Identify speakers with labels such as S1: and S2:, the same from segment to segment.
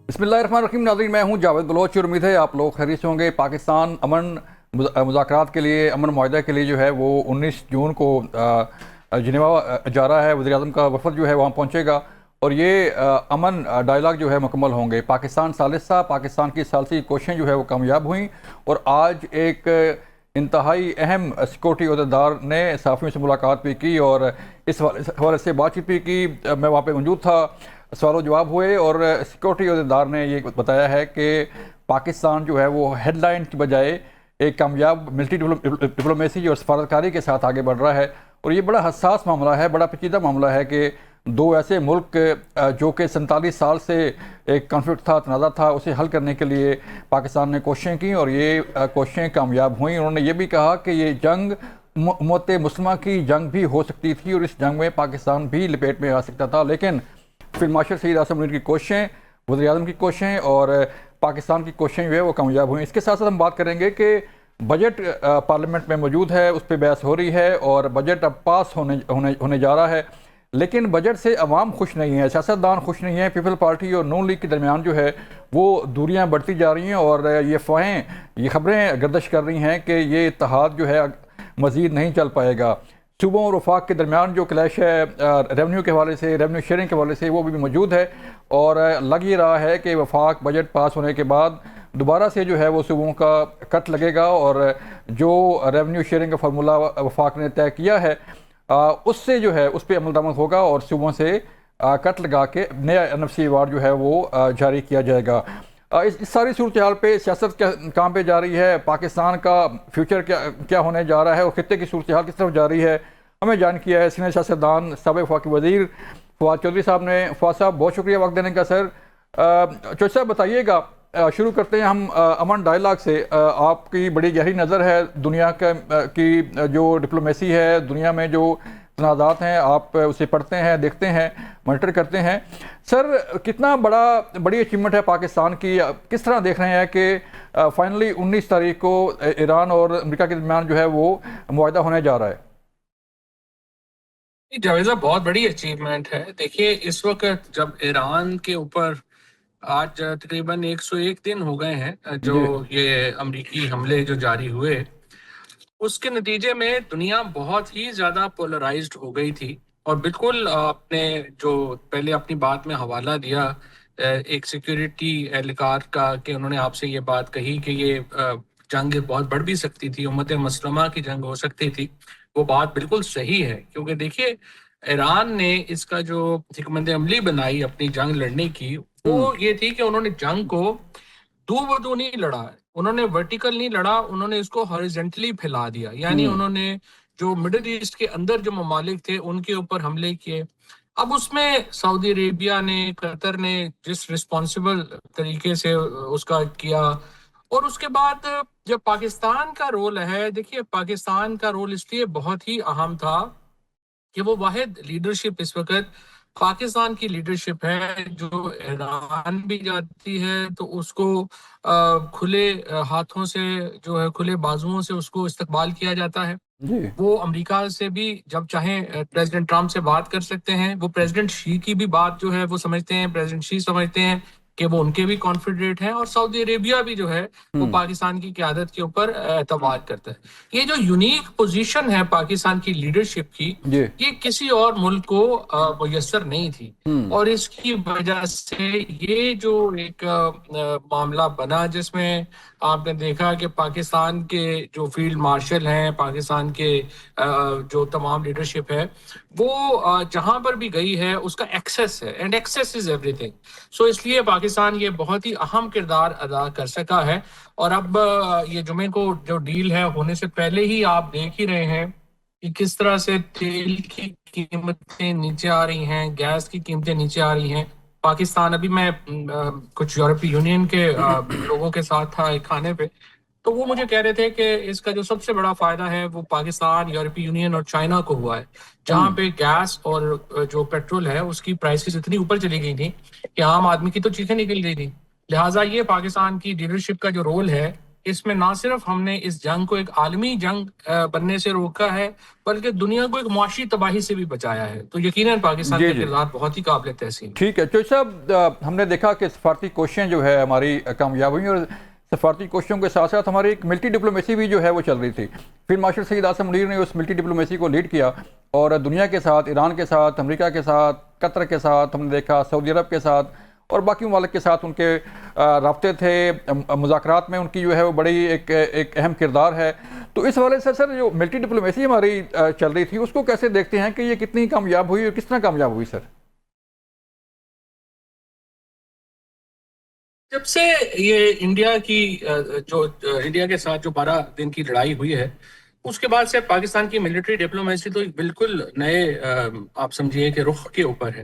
S1: بسم اللہ الرحمن الرحیم ناظرین، میں ہوں جاوید بلوچ اور امید ہے آپ لوگ خیریت سے ہوں گے۔ پاکستان امن مذاکرات کے لیے، امن معاہدہ کے لیے جو ہے وہ 19 جون کو جنیوا جا رہا ہے۔ وزیر اعظم کا وفد جو ہے وہاں پہنچے گا اور یہ امن ڈائلاگ جو ہے مکمل ہوں گے۔ پاکستان ثالثہ، پاکستان کی ثالثی کوششیں جو ہے وہ کامیاب ہوئیں اور آج ایک انتہائی اہم سیکورٹی عہدیدار نے صحافیوں سے ملاقات بھی کی اور اس حوالے سے بات چیت بھی کی۔ میں وہاں پہ موجود تھا، سوال و جواب ہوئے اور سیکورٹی عہدیدار نے یہ بتایا ہے کہ پاکستان جو ہے وہ ہیڈ لائن کی بجائے ایک کامیاب ملٹری ڈپلومیسی اور سفارتکاری کے ساتھ آگے بڑھ رہا ہے۔ اور یہ بڑا حساس معاملہ ہے، بڑا پیچیدہ معاملہ ہے کہ دو ایسے ملک جو کہ 47 سال سے ایک کانفلکٹ تھا، تنازع تھا، اسے حل کرنے کے لیے پاکستان نے کوششیں کیں اور یہ کوششیں کامیاب ہوئیں۔ انہوں نے یہ بھی کہا کہ یہ جنگ امت مسلمہ کی جنگ بھی ہو سکتی تھی اور اس جنگ میں پاکستان بھی لپیٹ میں آ سکتا تھا، لیکن فیلڈ مارشل سعید عاصم منیر کی کوششیں، وزیر اعظم کی کوششیں اور پاکستان کی کوششیں جو ہے وہ کامیاب ہوئیں۔ اس کے ساتھ ساتھ ہم بات کریں گے کہ بجٹ پارلیمنٹ میں موجود ہے، اس پہ بحث ہو رہی ہے اور بجٹ اب پاس ہونے جا رہا ہے، لیکن بجٹ سے عوام خوش نہیں ہے، سیاستدان خوش نہیں ہیں۔ پیپل پارٹی اور نون لیگ کے درمیان جو ہے وہ دوریاں بڑھتی جا رہی ہیں اور یہ افواہیں، یہ خبریں گردش کر رہی ہیں کہ یہ اتحاد جو ہے مزید نہیں چل پائے گا۔ صوبوں اور وفاق کے درمیان جو کلیش ہے ریونیو کے حوالے سے، ریونیو شیئرنگ کے حوالے سے، وہ بھی موجود ہے اور لگ یہ رہا ہے کہ وفاق بجٹ پاس ہونے کے بعد دوبارہ سے جو ہے وہ صوبوں کا کٹ لگے گا اور جو ریونیو شیئرنگ کا فارمولہ وفاق نے طے کیا ہے اس سے جو ہے اس پہ عمل درآمد ہوگا اور صوبوں سے کٹ لگا کے نیا NFC ایوارڈ جو ہے وہ جاری کیا جائے گا۔ اس ساری صورتحال پہ سیاست کہاں پہ جا رہی ہے، پاکستان کا فیوچر کیا ہونے جا رہا ہے اور خطے کی صورتحال کس طرف جا رہی ہے، ہمیں جان کیا ہے سینئر سیاستدان سابق وفاقی وزیر فواد چودھری صاحب نے۔ فواد صاحب بہت شکریہ وقت دینے کا۔ سر چودھری صاحب بتائیے گا، شروع کرتے ہیں ہم امن ڈائلاگ سے۔ آپ کی بڑی گہری نظر ہے دنیا کی جو ڈپلومیسی ہے، دنیا میں جو تنازعات ہیں، آپ اسے پڑھتے ہیں، دیکھتے ہیں، مانیٹر کرتے ہیں۔ سر کتنا بڑی اچیومنٹ ہے پاکستان کی، کس طرح دیکھ رہے ہیں کہ فائنلی 19 تاریخ کو ایران اور امریکہ کے درمیان جو ہے وہ معاہدہ ہونے جا رہا ہے؟
S2: جاویزہ بہت بڑی اچیومنٹ ہے۔ دیکھیے اس وقت جب ایران کے اوپر آج تقریباً 101 دن ہو گئے ہیں جو
S1: جی
S2: یہ امریکی حملے جو جاری ہوئے، اس کے نتیجے میں دنیا بہت ہی زیادہ پولرائزڈ ہو گئی تھی۔ اور بالکل آپ نے جو پہلے اپنی بات میں حوالہ دیا ایک سیکیورٹی اہلکار کا کہ انہوں نے آپ سے یہ بات کہی کہ یہ جنگ بہت بڑھ بھی سکتی تھی، امت مسلمہ کی جنگ ہو سکتی تھی، وہ بات بالکل صحیح ہے۔ کیونکہ دیکھیے ایران نے اس کا جو حکمت عملی بنائی اپنی جنگ لڑنے کی، وہ یہ تھی کہ انہوں نے جنگ کو دو بدو نہیں لڑا، انہوں نے ورٹیکل نہیں لڑا، انہوں نے اس کو ہاریزنٹلی پھیلا دیا۔ یعنی انہوں نے جو مڈل ایسٹ کے اندر جو ممالک تھے ان کے اوپر حملے کیے۔ اب اس میں سعودی عربیہ نے، قطر نے جس رسپانسبل طریقے سے اس کا کیا، اور اس کے بعد جب پاکستان کا رول ہے، دیکھیے پاکستان کا رول اس لیے بہت ہی اہم تھا کہ وہ واحد لیڈرشپ اس وقت پاکستان کی لیڈرشپ ہے جو ایران بھی جاتی ہے تو اس کو کھلے ہاتھوں سے جو ہے، کھلے بازوؤں سے اس کو استقبال کیا جاتا ہے۔
S1: جی
S2: وہ امریکہ سے بھی جب چاہیں پریزیڈنٹ ٹرمپ سے بات کر سکتے ہیں، وہ پریزیڈنٹ شی کی بھی بات جو ہے وہ سمجھتے ہیں، پریزیڈنٹ شی سمجھتے ہیں کہ وہ ان کے بھی کانفیڈریٹ ہیں، اور سعودی عربیہ بھی جو ہے وہ پاکستان کی قیادت کے اوپر اعتماد کرتا ہے۔ یہ جو یونیک پوزیشن ہے پاکستان کی لیڈرشپ کی،
S1: جی
S2: یہ کسی اور ملک کو میسر نہیں تھی، اور اس کی وجہ سے یہ جو ایک معاملہ بنا جس میں آپ نے دیکھا کہ پاکستان کے جو فیلڈ مارشل ہیں، پاکستان کے جو تمام لیڈرشپ ہے، وہ جہاں پر بھی گئی ہے اس کا ایکسیس ہے، and access is everything. So اس لیے پاکستان یہ بہت ہی اہم کردار ادا کر سکا ہے۔ اور اب یہ جمعے کو جو ڈیل ہے ہونے سے پہلے ہی آپ دیکھ ہی رہے ہیں کہ کس طرح سے تیل کی قیمتیں نیچے آ رہی ہیں، گیس کی قیمتیں نیچے آ رہی ہیں۔ پاکستان، ابھی میں کچھ یورپی یونین کے لوگوں کے ساتھ تھا ایک کھانے پہ، تو وہ مجھے کہہ رہے تھے کہ اس کا جو سب سے بڑا فائدہ ہے وہ پاکستان، یورپی یونین اور چائنا کو ہوا ہے، جہاں پہ گیس اور جو پیٹرول ہے اس کی پرائسز اتنی اوپر چلی گئی تھی کہ عام آدمی کی تو چیخیں نکل گئی تھی۔ لہٰذا یہ پاکستان کی لیڈرشپ کا جو رول ہے اس میں نہ صرف ہم نے اس جنگ کو ایک عالمی جنگ بننے سے روکا ہے، بلکہ دنیا کو ایک معاشی تباہی سے بھی بچایا ہے۔ تو یقیناً پاکستان
S1: جی
S2: کا
S1: جی
S2: کردار بہت ہی قابل تحسین ہے۔
S1: ٹھیک ہے چوہدری صاحب، ہم نے دیکھا کہ سفارتی کوششیں جو ہے ہماری کامیاب ہوئی، اور سفارتی کوششوں کے ساتھ ساتھ ہماری ایک ملٹی ڈپلومیسی بھی جو ہے وہ چل رہی تھی۔ پھر مارشل سعید اعظم منیر نے اس ملٹی ڈپلومیسی کو لیڈ کیا، اور دنیا کے ساتھ، ایران کے ساتھ، امریکہ کے ساتھ، قطر کے ساتھ، ہم نے دیکھا سعودی عرب کے ساتھ اور باقی ممالک کے ساتھ ان کے رابطے تھے، مذاکرات میں ان کی جو ہے وہ بڑی ایک اہم کردار ہے۔ تو اس حوالے سے سر جو ملٹی ڈپلومیسی ہماری چل رہی تھی، اس کو کیسے دیکھتے ہیں کہ یہ کتنی کامیاب ہوئی اور کس طرح کامیاب ہوئی سر؟
S2: جب سے یہ انڈیا کی جو انڈیا کے ساتھ جو 12 دن کی لڑائی ہوئی ہے، اس کے بعد سے پاکستان کی ملٹری ڈپلومیسی تو ایک بالکل نئے آپ سمجھیے کہ رخ کے اوپر ہے،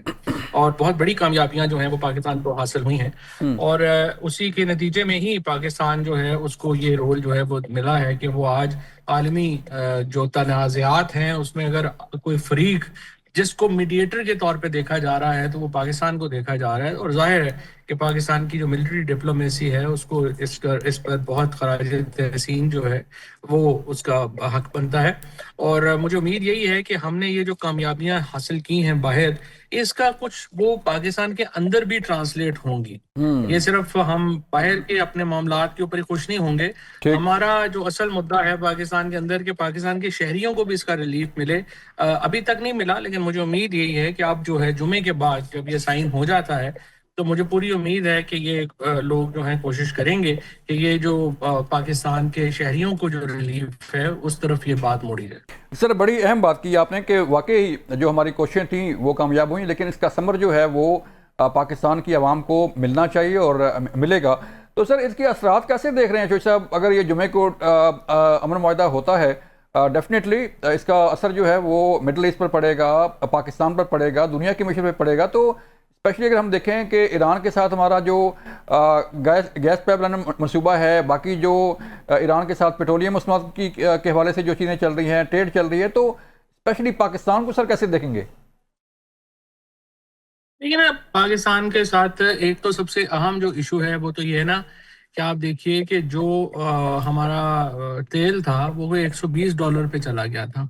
S2: اور بہت بڑی کامیابیاں جو ہیں وہ پاکستان کو حاصل ہوئی ہیں، اور اسی کے نتیجے میں ہی پاکستان جو ہے اس کو یہ رول جو ہے وہ ملا ہے کہ وہ آج عالمی جو تنازعات ہیں اس میں اگر کوئی فریق جس کو میڈیٹر کے طور پہ دیکھا جا رہا ہے تو وہ پاکستان کو دیکھا جا رہا ہے، اور ظاہر ہے کہ پاکستان کی جو ملٹری ڈپلومیسی ہے اس کو اس پر بہت خراج تحسین جو ہے وہ اس کا حق بنتا ہے۔ اور مجھے امید یہی ہے کہ ہم نے یہ جو کامیابیاں حاصل کی ہیں باہر، اس کا کچھ وہ پاکستان کے اندر بھی ٹرانسلیٹ ہوں گی۔ یہ صرف ہم باہر کے اپنے معاملات کے اوپر ہی خوش نہیں ہوں گے،
S1: ٹھیک،
S2: ہمارا جو اصل مدعا ہے پاکستان کے اندر کہ پاکستان کے شہریوں کو بھی اس کا ریلیف ملے، ابھی تک نہیں ملا، لیکن مجھے امید یہی ہے کہ اب جو ہے جمعے کے بعد جب یہ سائن ہو جاتا ہے تو مجھے پوری امید ہے کہ یہ لوگ جو ہیں کوشش کریں گے کہ یہ جو پاکستان کے شہریوں کو جو ریلیف ہے اس طرف یہ بات موڑی جائے۔
S1: سر بڑی اہم بات کی آپ نے کہ واقعی جو ہماری کوششیں تھیں وہ کامیاب ہوئیں، لیکن اس کا ثمر جو ہے وہ پاکستان کی عوام کو ملنا چاہیے اور ملے گا۔ تو سر اس کے اثرات کیسے دیکھ رہے ہیں چوہدری صاحب؟ اگر یہ جمعے کو امن معاہدہ ہوتا ہے، ڈیفینیٹلی اس کا اثر جو ہے وہ مڈل ایسٹ پر پڑے گا، پاکستان پر پڑے گا، دنیا کی معیشت پر پڑے گا۔ تو اسپیشلی اگر ہم دیکھیں کہ ایران کے ساتھ ہمارا جو گیس پائپ لائن منصوبہ ہے، باقی جو ایران کے ساتھ پیٹرولیم مصنوعات کے حوالے سے جو چیزیں چل رہی ہیں، ٹریڈ چل رہی ہے، تو اسپیشلی پاکستان کو سر کیسے دیکھیں گے؟
S2: لیکن پاکستان کے ساتھ ایک تو سب سے اہم جو ایشو ہے وہ تو یہ ہے نا کہ آپ دیکھیے کہ جو ہمارا تیل تھا وہ $120 پہ چلا گیا تھا۔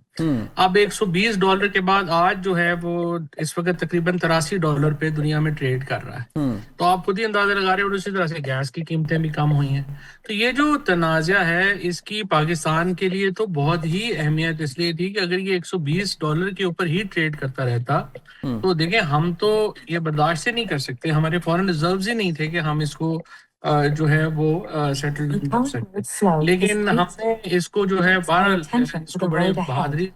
S2: اب $120 کے بعد آج جو ہے وہ اس وقت تقریباً $83 پہ دنیا میں ٹریڈ کر رہا ہے۔ تو آپ خود ہی اندازہ لگا رہے ہیں، اور اسی طرح سے گیس کی قیمتیں بھی کم ہوئی ہیں۔ تو یہ جو تنازع ہے اس کی پاکستان کے لیے تو بہت ہی اہمیت اس لیے تھی کہ اگر یہ $120 کے اوپر ہی ٹریڈ کرتا رہتا تو دیکھیں ہم تو یہ برداشت سے نہیں کر سکتے، ہمارے فورن ریزروز ہی نہیں تھے کہ ہم اس کو جو ہے وہ سیٹل کر سکتے، لیکن ہم نے اس کو جو ہے بہرحال اس کو بڑے بہادری،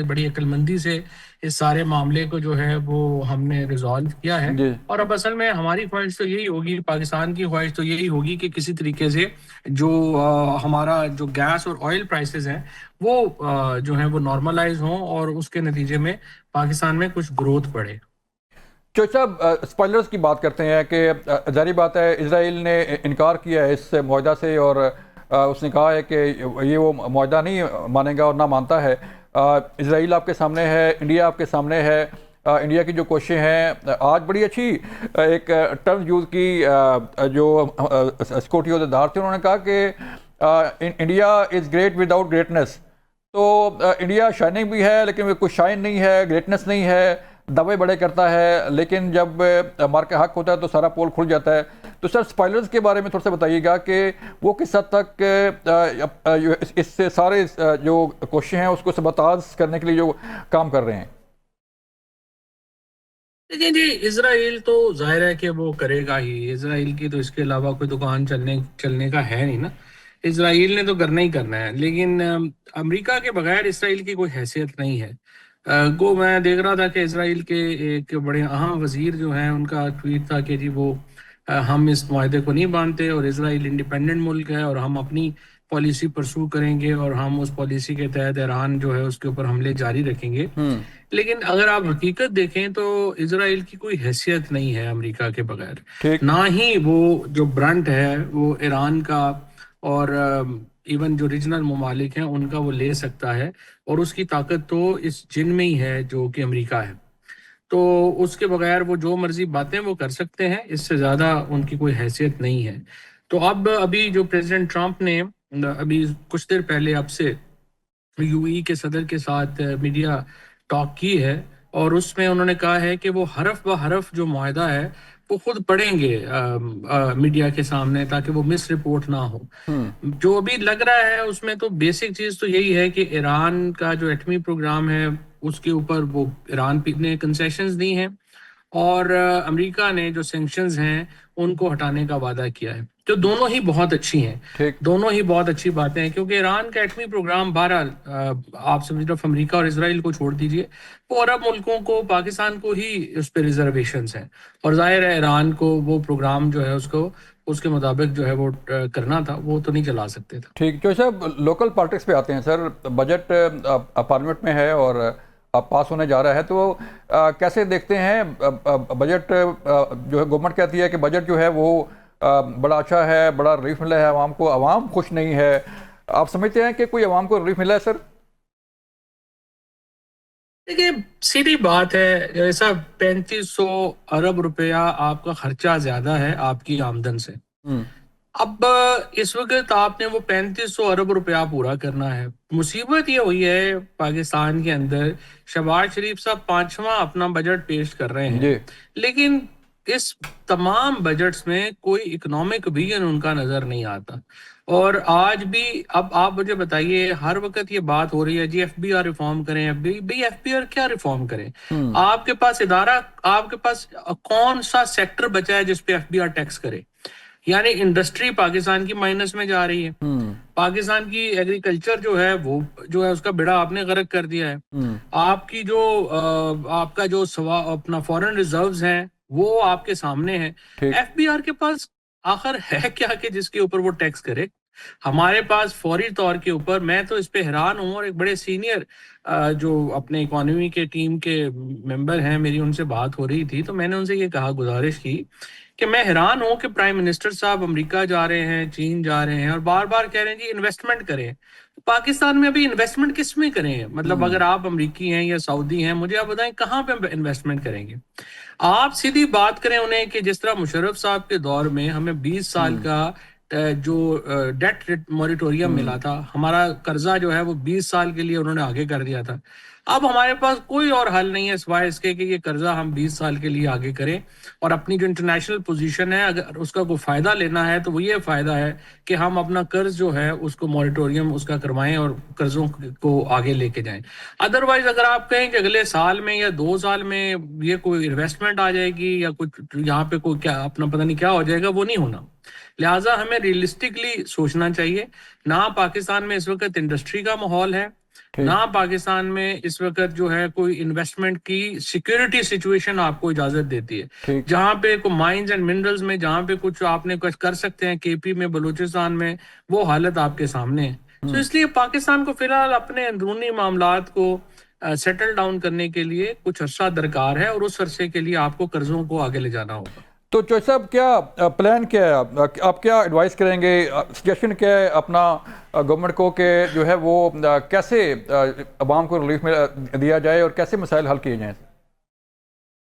S2: بڑی عقل مندی سے اس سارے معاملے کو جو ہے وہ ہم نے ریزالو کیا ہے۔
S1: جی
S2: اور اب اصل میں ہماری خواہش تو یہی ہوگی، پاکستان کی خواہش تو یہی ہوگی کہ کسی طریقے سے جو ہمارا جو گیس اور آئل پرائسز ہیں وہ جو ہیں وہ نارملائز ہوں، اور اس کے نتیجے میں پاکستان میں کچھ گروتھ بڑھے۔
S1: چوہدری صاحب اسپائلرز کی بات کرتے ہیں کہ ظاہری بات ہے اسرائیل نے انکار کیا ہے اس معاہدہ سے، اور اس نے کہا ہے کہ یہ وہ معاہدہ نہیں مانے گا اور نہ مانتا ہے۔ اسرائیل آپ کے سامنے ہے، انڈیا آپ کے سامنے ہے۔ انڈیا کی جو کوششیں ہیں، آج بڑی اچھی ایک ٹرم یوز کی جو سیکورٹی عہدیدار تھے، انہوں نے کہا کہ India is great without greatness. تو انڈیا شائننگ بھی ہے لیکن وہ کوئی شائن نہیں ہے، گریٹنس نہیں ہے، دعوے بڑے کرتا ہے، لیکن جب مارکا حق ہوتا ہے تو سارا پول کھل جاتا ہے۔ تو سر اسپائلرز کے بارے میں تھوڑا سا بتائیے گا کہ وہ کس حد تک اس سے سارے جو کوششیں ہیں اس کو سبتاز کرنے کے لیے جو کام کر رہے ہیں؟
S2: لیکن جی اسرائیل تو ظاہر ہے کہ وہ کرے گا ہی، اسرائیل کی تو اس کے علاوہ کوئی دکان چلنے کا ہے نہیں نا، اسرائیل نے تو کرنا ہی کرنا ہے۔ لیکن امریکہ کے بغیر اسرائیل کی کوئی حیثیت نہیں ہے۔ گو میں دیکھ رہا تھا کہ اسرائیل کے ایک بڑے اہم وزیر جو ہیں ان کا ٹویٹ تھا کہ جی وہ ہم اس معاہدے کو نہیں مانتے، اور اسرائیل انڈیپینڈنٹ ملک ہے اور ہم اپنی پالیسی پرسو کریں گے، اور ہم اس پالیسی کے تحت ایران جو ہے اس کے اوپر حملے جاری رکھیں گے۔ لیکن اگر آپ حقیقت دیکھیں تو اسرائیل کی کوئی حیثیت نہیں ہے امریکہ کے بغیر،
S1: ٹھیک،
S2: نہ ہی وہ جو برنٹ ہے وہ ایران کا اور ایون جو ریجنل ممالک ہیں ان کا وہ لے سکتا ہے، اور اس کی طاقت تو اس جن میں ہی ہے جو کہ امریکہ ہے۔ تو اس کے بغیر وہ جو مرضی باتیں وہ کر سکتے ہیں، اس سے زیادہ ان کی کوئی حیثیت نہیں ہے۔ تو اب ابھی جو پریزیڈنٹ ٹرمپ نے ابھی کچھ دیر پہلے اب سے یو ای کے صدر کے ساتھ میڈیا ٹاک کی ہے، اور اس میں انہوں نے کہا ہے کہ وہ حرف بہ حرف جو معاہدہ ہے وہ خود پڑھیں گے میڈیا کے سامنے، تاکہ وہ مس رپورٹ نہ ہو۔ جو ابھی لگ رہا ہے اس میں تو بیسک چیز تو یہی ہے کہ ایران کا جو ایٹمی پروگرام ہے اس کے اوپر وہ ایران نے کنسیشنز دی ہیں، اور امریکہ نے جو سینکشنز ہیں ان کو ہٹانے کا وعدہ کیا ہے، جو دونوں ہی بہت اچھی ہیں،
S1: ٹھیک،
S2: دونوں ہی بہت اچھی باتیں ہیں، کیونکہ ایران کا ایٹمی پروگرام بہرحال آپ صرف امریکہ اور اسرائیل کو چھوڑ دیجئے، وہ عرب ملکوں کو، پاکستان کو ہی اس پہ ریزرویشنز ہیں، اور ظاہر ہے ایران کو وہ پروگرام جو ہے اس کے مطابق جو ہے وہ کرنا تھا، وہ تو نہیں چلا سکتے تھے۔
S1: ٹھیک۔ جو صاحب لوکل پالیٹکس پہ آتے ہیں سر، بجٹ پارلیمنٹ میں ہے اور پاس ہونے جا رہا ہے، تو کیسے دیکھتے ہیں بجٹ؟ جو ہے گورنمنٹ کہتی ہے کہ بجٹ جو ہے وہ بڑا اچھا ہے، بڑا ریلیف ملا ہے عوام کو، عوام خوش نہیں ہے۔ آپ سمجھتے ہیں کہ کوئی عوام کو ریلیف ملا ہے سر؟
S2: دیکھیے سیدھی بات ہے، جیسا 3500 ارب روپیہ آپ کا خرچہ زیادہ ہے آپ کی آمدن سے۔ اب اس وقت آپ نے وہ 3500 ارب روپیہ پورا کرنا ہے۔ مصیبت یہ ہوئی ہے پاکستان کے اندر، شہباز شریف صاحب 5واں اپنا بجٹ پیش کر رہے ہیں،
S1: جی،
S2: لیکن اس تمام بجٹس میں کوئی اکنامک ویژن ان کا نظر نہیں آتا۔ اور آج بھی اب آپ مجھے بتائیے، ہر وقت یہ بات ہو رہی ہے جی ایف بی آر ریفارم کریں، بھئی ایف بی آر کیا ریفارم کریں؟ آپ کے پاس ادارہ، آپ کے پاس کون سا سیکٹر بچا ہے جس پہ ایف بی آر ٹیکس کرے؟ یعنی انڈسٹری پاکستان کی مائنس میں جا رہی ہے، پاکستان کی ایگریکلچر جو ہے وہ جو ہے اس کا بیڑا آپ نے غرق کر دیا ہے، آپ کی جو آپ کا جو اپنا فورن ریزروز ہیں وہ آپ کے سامنے ہیں۔
S1: ٹھیک،
S2: ایف بی آر کے پاس آخر ہے کیا کہ جس کے اوپر وہ ٹیکس کرے؟ ہمارے پاس فوری طور کے اوپر، میں تو اس پہ حیران ہوں، اور ایک بڑے سینئر جو اپنے اکانومی کے ٹیم کے ممبر ہیں، میری ان سے بات ہو رہی تھی، تو میں نے ان سے یہ کہا، گزارش کی کہ میں حیران ہوں کہ پرائم منسٹر صاحب امریکہ جا رہے ہیں، چین جا رہے ہیں، اور بار بار کہہ رہے ہیں جی انویسٹمنٹ کریں۔ پاکستان میں ابھی انویسٹمنٹ کس میں کریں؟ مطلب اگر آپ امریکی ہیں یا سعودی ہیں، مجھے آپ بتائیں کہاں پہ انویسٹمنٹ کریں گے؟ آپ سیدھی بات کریں انہیں کہ جس طرح مشرف صاحب کے دور میں ہمیں 20 سال کا جو ڈیٹ موریٹوریم ملا تھا، ہمارا قرضہ جو ہے وہ 20 سال کے لیے انہوں نے آگے کر دیا تھا۔ اب ہمارے پاس کوئی اور حل نہیں ہے سوائے اس کے کہ یہ قرضہ ہم 20 سال کے لیے آگے کریں، اور اپنی جو انٹرنیشنل پوزیشن ہے اگر اس کا کوئی فائدہ لینا ہے تو وہ یہ فائدہ ہے کہ ہم اپنا قرض جو ہے اس کو موریٹوریم اس کا کروائیں اور قرضوں کو آگے لے کے جائیں۔ ادروائز اگر آپ کہیں کہ اگلے سال میں یا 2 سال میں یہ کوئی انویسٹمنٹ آ جائے گی یا کچھ یہاں پہ کوئی کیا اپنا پتہ نہیں کیا ہو جائے گا، وہ نہیں ہونا۔ لہٰذا ہمیں ریئلسٹکلی سوچنا چاہیے۔ نہ پاکستان میں اس وقت انڈسٹری کا ماحول ہے، نہ پاکستان میں اس وقت جو ہے کوئی انویسٹمنٹ کی سیکیورٹی سچویشن آپ کو اجازت دیتی ہے۔
S1: ٹھیک،
S2: جہاں پہ کوئی مائنز اینڈ منرلز میں جہاں پہ کچھ آپ نے کچھ کر سکتے ہیں، کے پی میں، بلوچستان میں، وہ حالت آپ کے سامنے ہے۔ تو اس لیے پاکستان کو فی الحال اپنے اندرونی معاملات کو سیٹل ڈاؤن کرنے کے لیے کچھ عرصہ درکار ہے، اور اس عرصے کے لیے آپ کو قرضوں کو آگے لے جانا ہوگا۔
S1: تو چوہدری صاحب کیا پلان کیا ہے؟ آپ کیا ایڈوائز کریں گے، سجیشن کیا ہے اپنا گورنمنٹ کو کہ جو ہے وہ کیسے عوام کو ریلیف دیا جائے اور کیسے مسائل حل کیے جائیں؟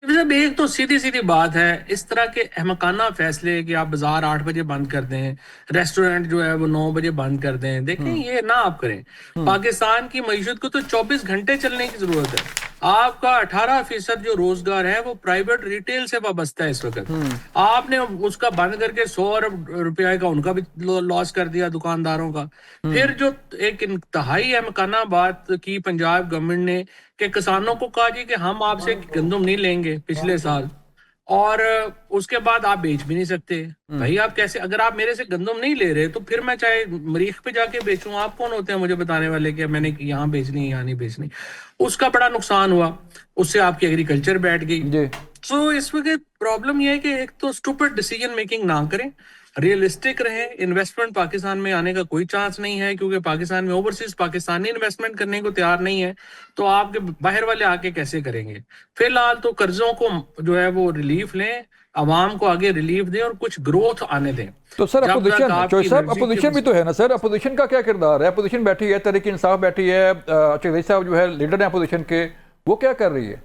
S2: ایک تو سیدھی سیدھی بات ہے، اس طرح کے احمقانہ فیصلے کہ آپ بازار 8 بجے بند کر دیں، ریسٹورنٹ جو ہے وہ 9 بجے بند کر دیں، دیکھیں یہ نہ آپ کریں۔ پاکستان کی معیشت کو تو 24 گھنٹے چلنے کی ضرورت ہے۔ آپ کا 18% جو روزگار ہے وہ پرائیویٹ ریٹیل سے وابستہ ہے اس وقت۔ آپ نے اس کا بند کر کے 100 ارب روپیہ کا ان کا بھی لاس کر دیا دکانداروں کا۔ پھر جو ایک انتہائی احمقانہ بات کی پنجاب گورنمنٹ نے کہ کسانوں کو کہا جی کہ ہم آپ سے گندم نہیں لیں گے پچھلے سال، اور اس کے بعد آپ بیچ بھی نہیں سکتے۔ بھائی آپ کیسے، اگر آپ میرے سے گندم نہیں لے رہے تو پھر میں چاہے مریخ پہ جا کے بیچوں، آپ کون ہوتے ہیں مجھے بتانے والے کہ میں نے یہاں بیچنی یہاں نہیں بیچنی؟ اس کا بڑا نقصان ہوا، اس سے آپ کی ایگریکلچر بیٹھ گئی۔
S1: جی،
S2: تو اس وقت پرابلم یہ ہے کہ ایک تو سٹوپڈ ڈیسیجن میکنگ نہ کریں، ریئلسٹک رہیں۔ انویسٹمنٹ پاکستان میں آنے کا کوئی چانس نہیں ہے، کیونکہ پاکستان میں اوورسیز پاکستانی انویسٹمنٹ کرنے کو تیار نہیں ہے، تو آپ کے باہر والے آ کے کیسے کریں گے؟ فی الحال تو قرضوں کو جو ہے وہ ریلیف لیں، عوام کو آگے ریلیف دیں، اور کچھ گروتھ آنے دیں۔
S1: تو سر
S2: جب تک
S1: اپوزیشن،
S2: آپ
S1: چوہدری
S2: کی
S1: صاحب
S2: انرجی کے
S1: اپوزیشن بھی تو ہے نا سر، اپوزیشن کا کیا کردار ہے؟ اپوزیشن بیٹھی ہے، تحریک انصاف بیٹھی ہے، چودھری صاحب جو ہے لیڈر ہیں اپوزیشن کے، وہ کیا کر رہی ہے؟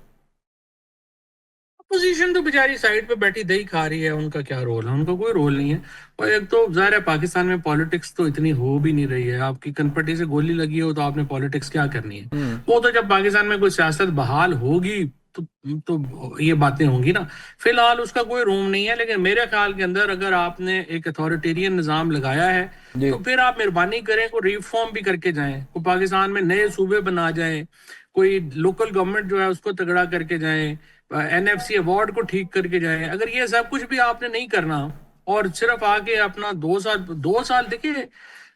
S2: اپوزیشن تو بیچاری سائڈ پہ بیٹھی دہی کھا رہی ہے، ان کا کیا رول ہے؟ ان کا کوئی رول نہیں ہے۔ اور ایک تو ظاہر ہے پاکستان میں پالیٹکس تو اتنی ہو بھی نہیں رہی ہے، آپ کی کنپٹی سے گولی لگی ہو تو آپ نے پالیٹکس کیا کرنی ہے؟ وہ تو جب پاکستان میں کوئی سیاست بحال ہوگی تو یہ باتیں ہوں گی نا۔ فی الحال اس کا کوئی روم نہیں ہے، لیکن میرے خیال کے اندر اگر آپ نے ایک اتھارٹیرین نظام لگایا ہے
S1: جی
S2: تو پھر آپ مہربانی کریں کوئی ریفارم بھی کر کے جائیں، کوئی پاکستان میں نئے صوبے بنا جائیں، کوئی لوکل گورنمنٹ جو ہے اس کو تگڑا کر کے جائیں، NFC ایوارڈ کو ٹھیک کر کے جائیں۔ اگر یہ سب کچھ بھی آپ نے نہیں کرنا اور صرف آگے اپنا 2 سال دیکھیے،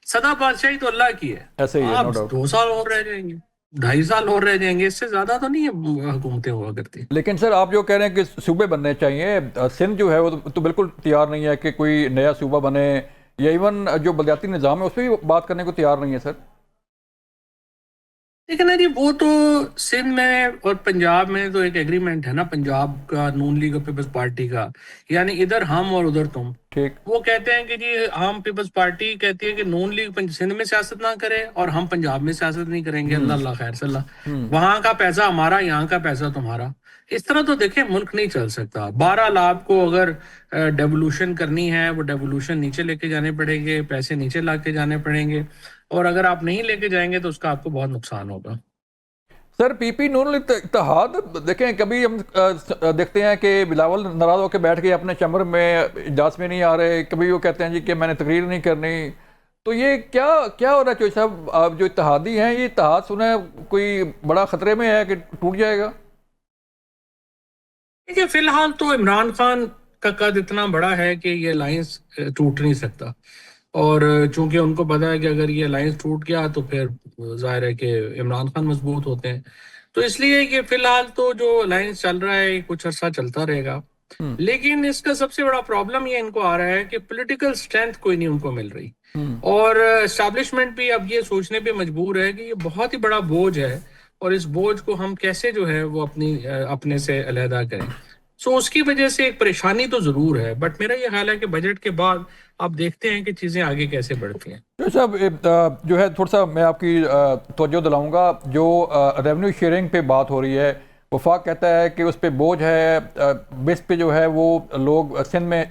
S2: سدا بادشاہی تو اللہ کی ہے،
S1: ایسے ہی ہے،
S2: آپ
S1: نو ڈاؤٹ۔
S2: 2 سال اور رہ جائیں گے، 2.5 سال اور رہ جائیں گے، اس سے زیادہ تو نہیں ہے حکومتیں ہوا کرتی۔
S1: لیکن سر آپ جو کہہ رہے ہیں کہ صوبے بننے چاہیے، سندھ جو ہے وہ تو بالکل تیار نہیں ہے کہ کوئی نیا صوبہ بنے، یا ایون جو بلدیاتی نظام ہے اس پہ بھی بات کرنے کو تیار نہیں ہے سر۔
S2: لیکن جی وہ تو سندھ میں اور پنجاب میں تو ایک ایگریمنٹ ہے نا، پنجاب کا نون لیگ اور پیپلز پارٹی کا، یعنی ادھر ہم اور ادھر تم۔
S1: ٹھیک۔
S2: وہ کہتے ہیں کہ جی ہم پیپلز پارٹی کہتی ہے کہ نون لیگ سندھ میں سیاست نہ کرے اور ہم پنجاب میں سیاست نہیں کریں گے، اللہ اللہ خیر صلی اللہ، وہاں کا پیسہ ہمارا، یہاں کا پیسہ تمہارا۔ اس طرح تو دیکھیں ملک نہیں چل سکتا۔ بہرحال آپ کو اگر ڈیولوشن کرنی ہے، وہ ڈیولوشن نیچے لے کے جانے پڑیں گے، پیسے نیچے لا کے جانے پڑیں گے، اور اگر آپ نہیں لے کے جائیں گے تو اس کا آپ کو بہت نقصان ہوگا۔
S1: سر پی پی نون اتحاد دیکھیں، کبھی ہم دیکھتے ہیں کہ بلاول ناراض ہو کے بیٹھ کے اپنے چیمبر میں اجلاس میں نہیں آ رہے، کبھی وہ کہتے ہیں جی کہ میں نے تقریر نہیں کرنی، تو یہ کیا ہو رہا ہے چوہدری صاحب؟ آپ جو اتحادی ہیں، یہ اتحاد سنا کوئی بڑا خطرے میں ہے کہ ٹوٹ جائے گا؟
S2: دیکھیے فی الحال تو عمران خان کا قد اتنا بڑا ہے کہ یہ الائنس ٹوٹ نہیں سکتا، اور چونکہ ان کو پتا ہے کہ اگر یہ الائنس ٹوٹ گیا تو پھر ظاہر ہے کہ عمران خان مضبوط ہوتے ہیں، تو اس لیے کہ فی الحال تو جو الائنس چل رہا ہے کچھ عرصہ چلتا رہے گا۔
S1: ہوں
S2: لیکن اس کا سب سے بڑا پرابلم یہ ان کو آ رہا ہے کہ پولیٹیکل سٹرینتھ کوئی نہیں ان کو مل رہی،
S1: ہوں
S2: اور اسٹیبلشمنٹ بھی اب یہ سوچنے پہ مجبور ہے کہ یہ بہت ہی بڑا بوجھ ہے، اور اس بوجھ کو ہم کیسے جو ہے وہ اپنے سے علیحدہ کریں۔ سو اس کی وجہ سے ایک پریشانی تو ضرور ہے، بٹ میرا یہ خیال ہے کہ بجٹ کے بعد آپ دیکھتے ہیں کہ چیزیں آگے کیسے بڑھتی ہیں۔
S1: صاحب جو ہے تھوڑا سا میں آپ کی توجہ دلاؤں گا، جو ریونیو شیئرنگ پہ بات ہو رہی ہے، وفاق کہتا ہے کہ اس پہ بوجھ ہے، بیس پہ جو ہے وہ لوگ سندھ میں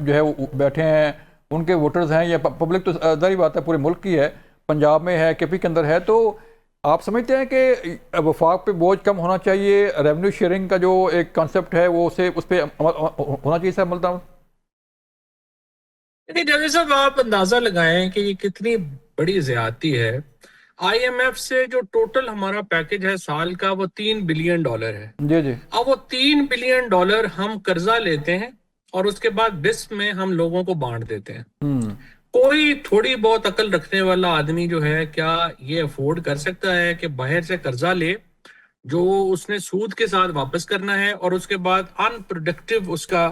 S1: جو ہے وہ بیٹھے ہیں، ان کے ووٹرز ہیں، یا پبلک تو ظاہری بات ہے پورے ملک کی ہے، پنجاب میں ہے، KP کے اندر ہے، تو آپ سمجھتے ہیں کہ وفاق پہ بوجھ کم ہونا چاہیے، ریونیو شیئرنگ کا جو ایک کانسیپٹ ہے وہ اس پہ ہونا چاہیے سر عمل درآمد؟
S2: جاوید صاحب آپ اندازہ لگائیں کہ یہ کتنی بڑی زیادتی ہے۔ IMF سے جو ٹوٹل ہمارا پیکج ہے سال کا، وہ $3 بلین ہے۔
S1: جی جی۔
S2: اب وہ $3 بلین ہم قرضہ لیتے ہیں اور اس کے بعد بس میں ہم لوگوں کو بانٹ دیتے ہیں۔
S1: ہوں
S2: کوئی تھوڑی بہت عقل رکھنے والا آدمی جو ہے کیا یہ افورڈ کر سکتا ہے کہ باہر سے قرضہ لے جو اس نے سود کے ساتھ واپس کرنا ہے، اور اس کے بعد ان پروڈکٹیو اس کا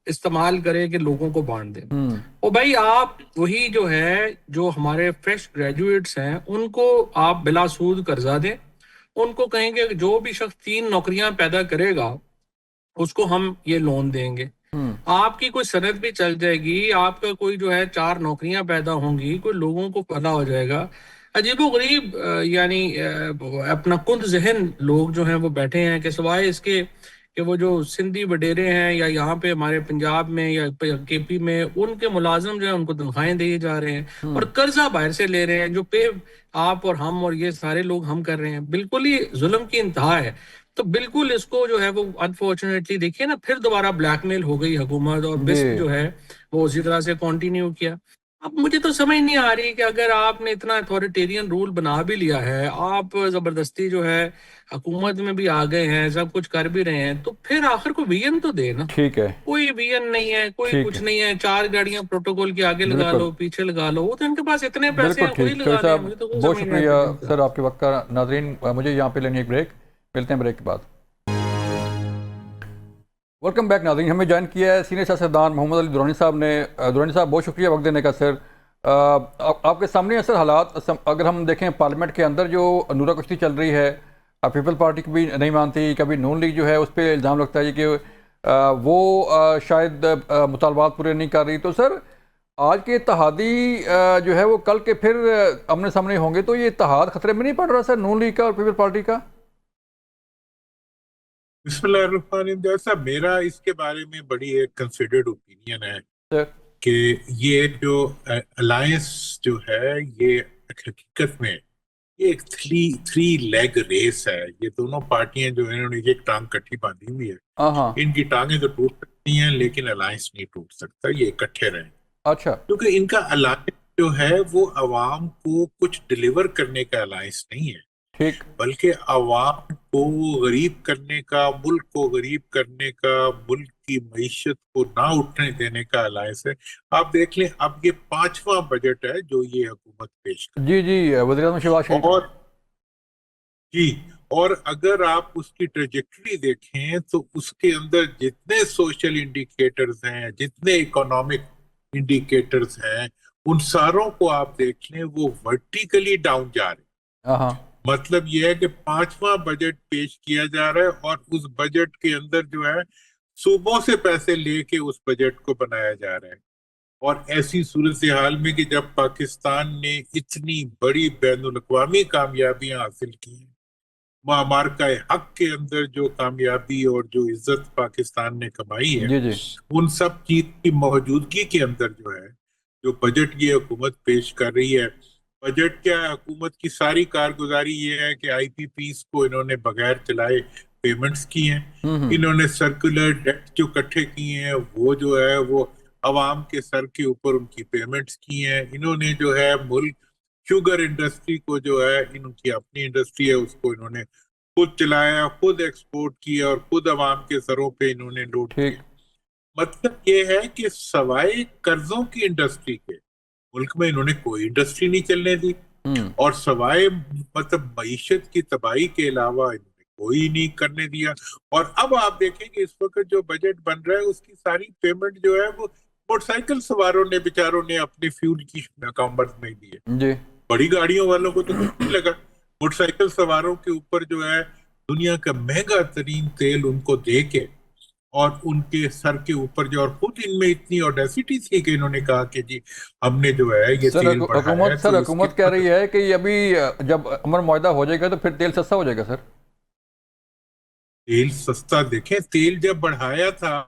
S2: استعمال کرے کہ لوگوں کو بانٹ دے؟
S1: ہوں
S2: اور بھائی آپ وہی جو ہے جو ہمارے فریش گریجویٹس ہیں ان کو آپ بلا سود قرضہ دیں، ان کو کہیں گے کہ جو بھی شخص 3 نوکریاں پیدا کرے گا اس کو ہم یہ لون دیں گے،
S1: ہوں
S2: آپ کی کوئی صنعت بھی چل جائے گی، آپ کا کوئی جو ہے 4 نوکریاں پیدا ہوں گی، کوئی لوگوں کو پتا ہو جائے گا۔ عجیب و غریب یعنی اپنا کند ذہن لوگ جو ہیں وہ بیٹھے ہیں کہ سوائے اس کے کہ وہ جو سندھی وڈیرے ہیں یا یہاں پہ ہمارے پنجاب میں یا KP میں ان کے ملازم جو ہیں ان کو تنخواہیں دیے جا رہے ہیں اور قرضہ باہر سے لے رہے ہیں، جو پے آپ اور ہم اور یہ سارے لوگ ہم کر رہے ہیں، بالکل ہی ظلم کی انتہا ہے۔ تو بالکل اس کو جو ہے وہ انفارچونیٹلی دیکھیے نا، پھر دوبارہ بلیک میل ہو گئی حکومت، اور
S1: جی
S2: بسپ جو ہے وہ اسی طرح سے کنٹینیو کیا۔ اب مجھے تو سمجھ نہیں آ رہی کہ اگر آپ نے اتنا اتھارٹیرین رول بنا بھی لیا ہے، آپ زبردستی جو ہے حکومت میں بھی آ گئے ہیں، سب کچھ کر بھی رہے ہیں، تو پھر آخر کو ویژن تو دے نا۔
S1: ٹھیک ہے،
S2: کوئی ویژن نہیں ہے، کوئی
S1: ٹھیک
S2: کچھ
S1: ہے،
S2: نہیں ہے، 4 گاڑیاں پروٹوکول کے آگے لگا
S1: بالکل
S2: لو، پیچھے لگا لو، وہ تو ان کے پاس اتنے پیسے
S1: بالکل
S2: ہیں خود ہی
S1: ٹھیک۔ چوہدری
S2: لگا لیں،
S1: صاحب
S2: مجھے تو کوئی
S1: بہت
S2: سمجھ نہیں
S1: شکریہ
S2: آتا کیا۔
S1: سر آپ کے وقت کا۔ ناظرین مجھے یہاں پہ لینی ایک بریک، ملتے ہیں بریک کے بعد۔ ویلکم بیک ناظرین، ہمیں جوائن کیا ہے سینئر سیاستدان محمد علی درانی صاحب نے۔ درانی صاحب بہت شکریہ وقت دینے کا سر۔ آپ کے سامنے ہیں سر حالات، اگر ہم دیکھیں پارلیمنٹ کے اندر جو نورہ کشتی چل رہی ہے، پیپل پارٹی بھی نہیں مانتی، کبھی نون لیگ جو ہے اس پہ الزام لگتا ہے کہ وہ شاید مطالبات پورے نہیں کر رہی، تو سر آج کے اتحادی جو ہے وہ کل کے پھر آمنے سامنے ہوں گے، تو یہ اتحاد خطرے میں نہیں پڑ رہا سر نون لیگ کا اور پیپل پارٹی کا؟
S3: بسم اللہ الرحمن الرحیم. جیسا میرا اس کے بارے میں بڑی ایک کنسیڈرڈ اوپینین ہے
S1: سر
S3: کہ یہ جو الائنس جو ہے یہ حقیقت میں یہ ایک تھری لیگ ریس ہے. یہ دونوں پارٹیاں جو ہیں انہوں نے ایک ٹانگ کٹھی باندھی ہوئی ہے.
S1: ہاں
S3: ان کی ٹانگیں تو ٹوٹ سکتی ہیں لیکن الائنس نہیں ٹوٹ سکتا. یہ اکٹھے رہیں
S1: اچھا
S3: کیونکہ ان کا الائنس جو ہے وہ عوام کو کچھ ڈلیور کرنے کا الائنس نہیں ہے
S1: ٹھیک
S3: بلکہ عوام کو غریب کرنے کا, ملک کو غریب کرنے کا, ملک کی معیشت کو نہ اٹھنے دینے کا الائنس ہے. آپ دیکھ لیں اب یہ 5واں بجٹ ہے جو یہ حکومت پیش کر
S1: جی جی وزیر اعظم شہباز شریف
S3: اور جی اور اگر آپ اس کی ٹریجیکٹری دیکھیں تو اس کے اندر جتنے سوشل انڈیکیٹرز ہیں, جتنے اکنامک انڈیکیٹرز ہیں, ان ساروں کو آپ دیکھ لیں وہ ورٹیکلی ڈاؤن جا رہے ہیں.
S1: ہاں
S3: مطلب یہ ہے کہ 5واں بجٹ پیش کیا جا رہا ہے اور اس بجٹ کے اندر جو ہے صوبوں سے پیسے لے کے اس بجٹ کو بنایا جا رہا ہے. اور ایسی صورتحال میں کہ جب پاکستان نے اتنی بڑی بین الاقوامی کامیابیاں حاصل کی ہیں, معرکہ حق کے اندر جو کامیابی اور جو عزت پاکستان نے کمائی ہے,
S1: جی جی
S3: ان سب چیز کی موجودگی کے اندر جو ہے جو بجٹ یہ حکومت پیش کر رہی ہے. بجٹ کیا ہے, حکومت کی ساری کارگزاری یہ ہے کہ آئی پی پیز کو انہوں نے بغیر چلائے پیمنٹس کی ہیں. انہوں نے سرکولر ڈیٹ جو اکٹھے کیے ہیں وہ جو ہے وہ عوام کے سر کے اوپر ان کی پیمنٹس کی ہیں. انہوں نے جو ہے ملک شوگر انڈسٹری کو جو ہے ان کی اپنی انڈسٹری ہے اس کو انہوں نے خود چلایا, خود ایکسپورٹ کیا اور خود عوام کے سروں پہ انہوں نے لوڈ
S1: ٹھیک
S3: کیا. مطلب یہ ہے کہ سوائے قرضوں کی انڈسٹری کے ملک میں انہوں نے کوئی انڈسٹری نہیں چلنے دی اور سوائے مطلب معیشت کی تباہی کے علاوہ انہوں نے کوئی نہیں کرنے دیا. اور اب آپ دیکھیں کہ اس وقت جو بجٹ بن رہا ہے اس کی ساری پیمنٹ جو ہے وہ موٹر سائیکل سواروں نے بیچاروں نے اپنے فیول کی اکاؤنٹ میں دی ہے.
S1: جی
S3: بڑی گاڑیوں والوں کو تو کچھ نہیں لگا. موٹر سائیکل سواروں کے اوپر جو ہے دنیا کا مہنگا ترین تیل ان کو دے کے اور ان کے سر کے اوپر جو, اور خود ان میں اتنی اوڈیسٹی تھی کہ انہوں نے کہا کہ جی ہم نے جو ہے یہ
S1: سر
S3: تیل بڑھایا ہے. تو
S1: حکومت کہہ رہی ہے کہ یہ ابھی جب امن معاہدہ ہو جائے گا تو پھر تیل سستا ہو جائے گا. سر
S3: تیل سستا دیکھیں, تیل جب بڑھایا تھا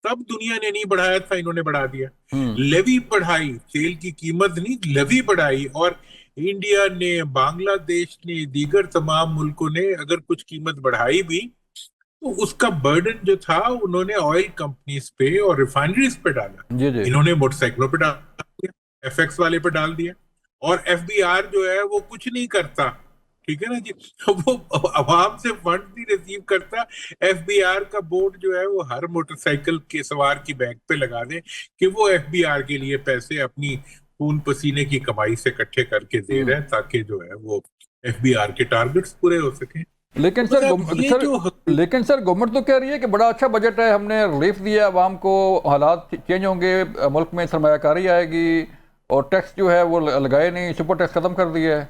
S3: تب دنیا نے نہیں بڑھایا تھا, انہوں نے بڑھا دیا. لیوی بڑھائی, تیل کی قیمت نہیں لیوی بڑھائی. اور انڈیا نے, بنگلہ دیش نے, دیگر تمام ملکوں نے اگر کچھ قیمت بڑھائی بھی تو اس کا برڈن جو تھا انہوں نے آئل کمپنیز پہ اور ریفائنریز پہ ڈالا.
S1: جی جی
S3: انہوں نے موٹر سائیکلوں پہ ڈال دیا, ایف ایکس والے پہ ڈال دیا. اور ایف بی آر جو ہے وہ کچھ نہیں کرتا, ٹھیک ہے نا جی, وہ عوام سے فنڈ نہیں ریسیو کرتا. ایف بی آر کا بورڈ جو ہے وہ ہر موٹر سائیکل کے سوار کی بیک پہ لگا دے کہ وہ ایف بی آر کے لیے پیسے اپنی خون پسینے کی کمائی سے اکٹھے کر کے دے رہے ہیں تاکہ جو ہے وہ ایف بی آر کے ٹارگٹس پورے ہو سکیں.
S1: لیکن سر گورنمنٹ تو کہہ رہی ہے کہ بڑا اچھا بجٹ ہے, ہم نے ریلیف دیا عوام کو, حالات چینج ہوں گے, ملک میں سرمایہ کاری آئے گی اور ٹیکس جو ہے وہ لگائے نہیں, سپر ٹیکس ختم کر دیا ہے.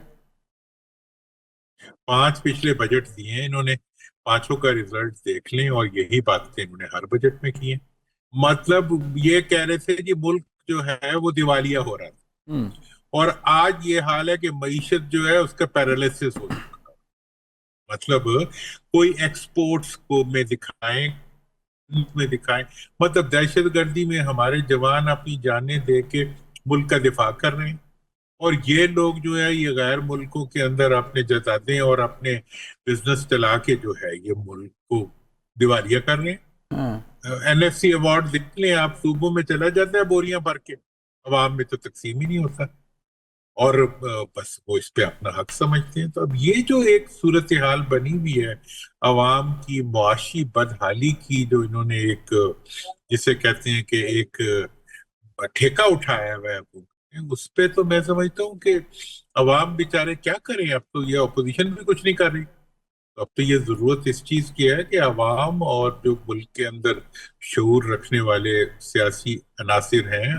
S3: 5 پچھلے بجٹ دیے ہیں انہوں نے, 5 کا ریزلٹ دیکھ لیں اور یہی باتیں انہوں نے ہر بجٹ میں کی ہیں. مطلب یہ کہہ رہے تھے کہ ملک جو ہے وہ دیوالیہ ہو رہا تھا اور آج یہ حال ہے کہ معیشت جو ہے اس کا پیرالائسس ہو چکا. مطلب کوئی ایکسپورٹس کو میں دکھائیں, مطلب دہشت گردی میں ہمارے جوان اپنی جانیں دے کے ملک کا دفاع کر رہے ہیں اور یہ لوگ جو ہے یہ غیر ملکوں کے اندر اپنے جائیدادیں اور اپنے بزنس چلا کے جو ہے یہ ملک کو دیوالیہ کر رہے ہیں. این ایف سی ایوارڈ دیکھ لیں آپ, صوبوں میں چلا جاتا ہے بوریاں بھر کے, عوام میں تو تقسیم ہی نہیں ہوتا اور بس وہ اس پہ اپنا حق سمجھتے ہیں. تو اب یہ جو ایک صورتحال بنی ہوئی ہے عوام کی معاشی بدحالی کی, جو انہوں نے ایک جسے کہتے ہیں کہ ایک ٹھیکہ اٹھایا ہوا ہے اس پہ, تو میں سمجھتا ہوں کہ عوام بیچارے کیا کریں. اب تو یہ اپوزیشن بھی کچھ نہیں کر رہی. اب تو یہ ضرورت اس چیز کی ہے کہ عوام اور جو ملک کے اندر شعور رکھنے والے سیاسی عناصر ہیں,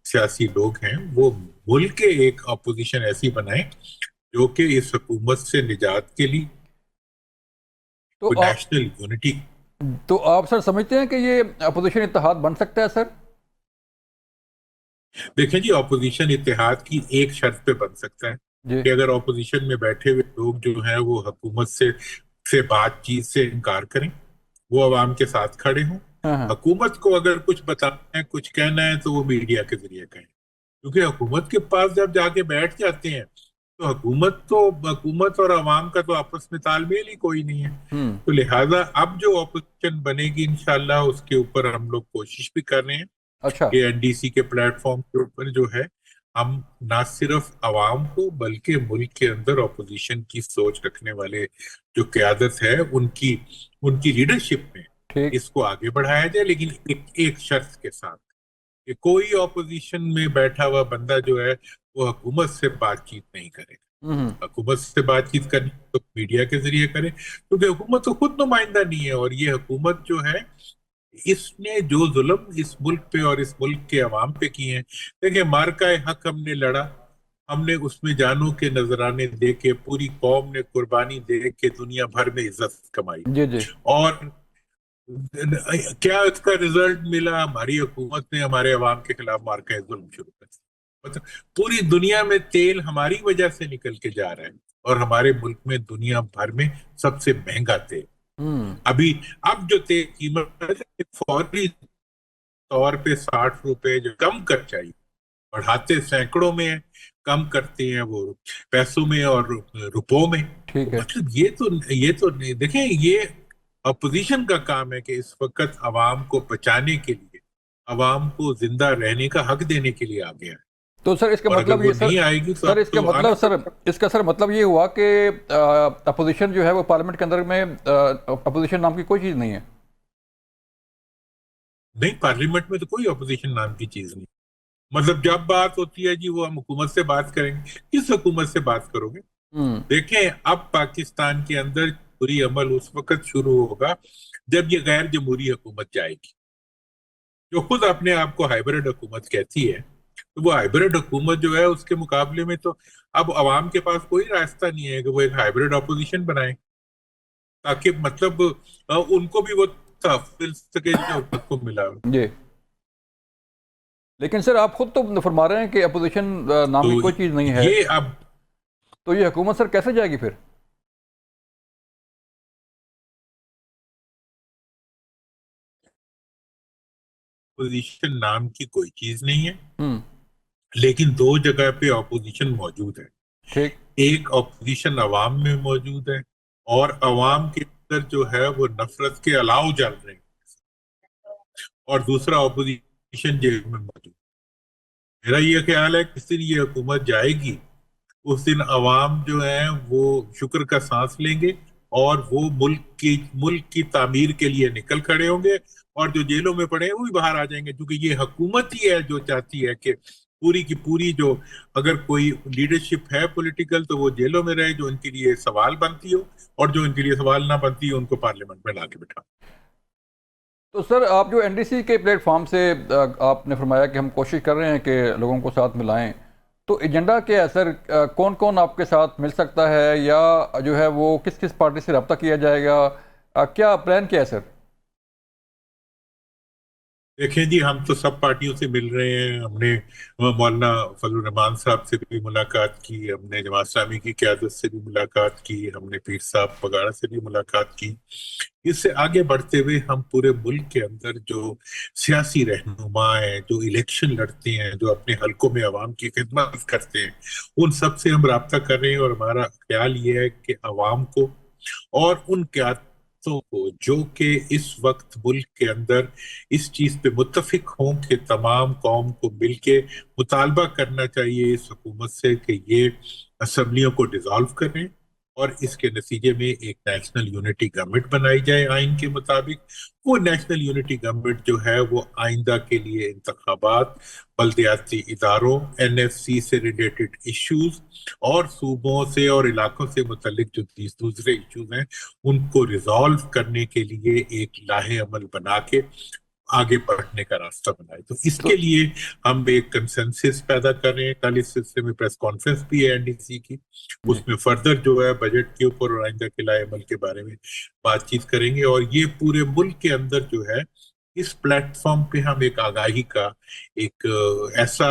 S3: سیاسی لوگ ہیں, وہ ملک کے ایک اپوزیشن ایسی بنائیں جو کہ اس حکومت سے نجات کے لیے نیشنل یونٹی.
S1: تو آپ سر سمجھتے ہیں کہ یہ اپوزیشن اتحاد بن سکتا ہے؟ سر
S3: دیکھیں جی, اپوزیشن اتحاد کی ایک شرط پہ بن سکتا ہے کہ اگر اپوزیشن میں بیٹھے ہوئے لوگ جو ہیں وہ حکومت سے بات چیت سے انکار کریں وہ عوام کے ساتھ کھڑے ہوں.
S1: ہاں ہاں
S3: حکومت کو اگر کچھ بتانا ہے کچھ کہنا ہے تو وہ میڈیا کے ذریعے کہیں, کیونکہ حکومت کے پاس جب جا کے بیٹھ جاتے ہیں تو حکومت اور عوام کا تو آپس میں تال میل ہی کوئی نہیں ہے.
S1: ہوں
S3: تو لہٰذا اب جو اپوزیشن بنے گی انشاءاللہ اس کے اوپر ہم لوگ کوشش بھی کر رہے ہیں
S1: اچھا
S3: کہ این ڈی سی کے پلیٹ فارم کے اوپر جو ہے ہم نہ صرف عوام کو بلکہ ملک کے اندر اپوزیشن کی سوچ رکھنے والے جو قیادت ہے ان کی لیڈرشپ میں
S1: ٹھیک
S3: اس کو آگے بڑھایا جائے, لیکن ایک شرط کے ساتھ کہ کوئی اپوزیشن میں بیٹھا ہوا بندہ جو ہے وہ حکومت سے بات چیت نہیں کرے.
S1: ہوں
S3: حکومت سے بات چیت کرنی تو میڈیا کے ذریعے کرے, کیونکہ حکومت تو خود نمائندہ نہیں ہے, اور یہ حکومت جو ہے اس نے جو ظلم اس ملک پہ اور اس ملک کے عوام پہ کیے ہیں, دیکھیں مارکہ حق ہم نے لڑا, ہم نے اس میں جانوں کے نذرانے دے کے پوری قوم نے قربانی دے کے دنیا بھر میں عزت کمائی,
S1: جی جی
S3: اور کیا اس کا رزلٹ ملا؟ ہماری حکومت نے ہمارے عوام کے خلاف مارکہ ظلم شروع کر دیا. مطلب پوری دنیا میں تیل ہماری وجہ سے نکل کے جا رہا ہے, اور ہمارے ملک میں دنیا بھر میں سب سے مہنگا تیل.
S1: ہوں
S3: اب جو تیل قیمت فوری طور پہ 60 روپے جو کم کر چاہیے, بڑھاتے سینکڑوں میں ہیں, کم کرتے ہیں وہ پیسوں میں اور روپوں میں.
S1: ٹھیک ہے
S3: مطلب یہ تو نہیں, دیکھیں یہ اپوزیشن کا کام ہے کہ اس وقت عوام کو بچانے کے لیے, عوام کو زندہ رہنے کا حق دینے کے لیے آگے آئے.
S1: تو سر اس کا
S3: اور اگر
S1: مطلب
S3: وہ
S1: یہ سر
S3: نہیں آئے گی
S1: سر اس کا مطلب سر اس کا سر مطلب یہ ہوا کہ اپوزیشن جو ہے وہ پارلیمنٹ کے اندر میں اپوزیشن نام کی کوئی چیز نہیں ہے.
S3: نہیں, پارلیمنٹ میں تو کوئی اپوزیشن نام کی چیز نہیں. مطلب جب بات ہوتی ہے جی وہ ہم حکومت سے بات کریں گے, کس حکومت سے بات کرو گے؟ دیکھیں اب پاکستان کے اندر جمہوری عمل اس وقت شروع ہوگا جب یہ غیر جمہوری حکومت جائے گی, جو خود اپنے آپ کو ہائیبرڈ حکومت کہتی ہے. تو وہ ہائیبرڈ حکومت جو ہے اس کے مقابلے میں تو اب عوام کے پاس کوئی راستہ نہیں ہے کہ وہ ایک ہائیبرڈ اپوزیشن بنائیں, تاکہ مطلب ان کو بھی وہ تحفظ مل سکے جو حکومت کو ملا.
S1: جی لیکن سر آپ خود تو فرما رہے ہیں کہ اپوزیشن نام کی کوئی چیز نہیں ہے,
S3: یہ اب
S1: تو یہ حکومت سر کیسے جائے گی پھر؟
S3: اپوزیشن نام کی کوئی چیز نہیں ہے,
S1: ہوں
S3: لیکن دو جگہ پہ اپوزیشن موجود ہے.
S1: ٹھیک
S3: ایک اپوزیشن عوام میں موجود ہے, اور عوام کے اندر جو ہے وہ نفرت کے الاؤ جل رہے ہیں, اور دوسرا اپوزیشن جیل میں موجود ہے. میرا یہ خیال ہے کہ جس دن یہ حکومت جائے گی اس دن عوام جو ہیں وہ شکر کا سانس لیں گے, اور وہ ملک کی تعمیر کے لیے نکل کھڑے ہوں گے, اور جو جیلوں میں پڑے ہیں وہ بھی باہر آ جائیں گے, کیونکہ یہ حکومت ہی ہے جو چاہتی ہے کہ پوری کی پوری جو اگر کوئی لیڈرشپ ہے پولیٹیکل تو وہ جیلوں میں رہے جو ان کے لیے سوال بنتی ہو, اور جو ان کے لیے سوال نہ بنتی ہو ان کو پارلیمنٹ میں لا کے بٹھا.
S1: تو سر آپ جو این ڈی سی کے پلیٹ فارم سے آپ نے فرمایا کہ ہم کوشش کر رہے ہیں کہ لوگوں کو ساتھ ملائیں, تو ایجنڈا کیا ہے سر؟ کون کون آپ کے ساتھ مل سکتا ہے, یا جو ہے وہ کس کس پارٹی سے رابطہ کیا جائے گا, کیا پلان کیا ہے سر؟
S3: دیکھیں جی ہم تو سب پارٹیوں سے مل رہے ہیں. ہم نے مولانا فضل الرحمان صاحب سے بھی ملاقات کی, ہم نے جماعت اسلامی کی قیادت سے بھی ملاقات کی, ہم نے پیر صاحب پگاڑا سے بھی ملاقات کی. اس سے آگے بڑھتے ہوئے ہم پورے ملک کے اندر جو سیاسی رہنما ہیں, جو الیکشن لڑتے ہیں, جو اپنے حلقوں میں عوام کی خدمت کرتے ہیں, ان سب سے ہم رابطہ کر رہے ہیں. اور ہمارا خیال یہ ہے کہ عوام کو اور ان قیادتوں کو جو کہ اس وقت ملک کے اندر اس چیز پہ متفق ہوں کہ تمام قوم کو مل کے مطالبہ کرنا چاہیے اس حکومت سے کہ یہ اسمبلیوں کو ڈیزالو کریں, اور اس کے نتیجے میں ایک نیشنل یونٹی گورنمنٹ بنائی جائے آئین کے مطابق. وہ نیشنل یونٹی گورنمنٹ جو ہے وہ آئندہ کے لیے انتخابات, بلدیاتی اداروں, این ایف سی سے ریلیٹڈ ایشوز, اور صوبوں سے اور علاقوں سے متعلق جو دوسرے ایشوز ہیں ان کو ریزالو کرنے کے لیے ایک لاہے عمل بنا کے آگے بڑھنے کا راستہ بنائے. تو اس کے لیے ہم ایک کنسنسس پیدا کر رہے ہیں. کل اس سلسلے میں پریس کانفرنس بھی ہے این ڈی سی کی, اس میں فردر جو ہے بجٹ کے اوپر اور آئندہ کے لاہے عمل کے بارے میں بات چیت کریں گے. اور یہ پورے ملک کے اندر جو ہے اس پلیٹ فارم پہ ہم ایک آگاہی کا ایک ایسا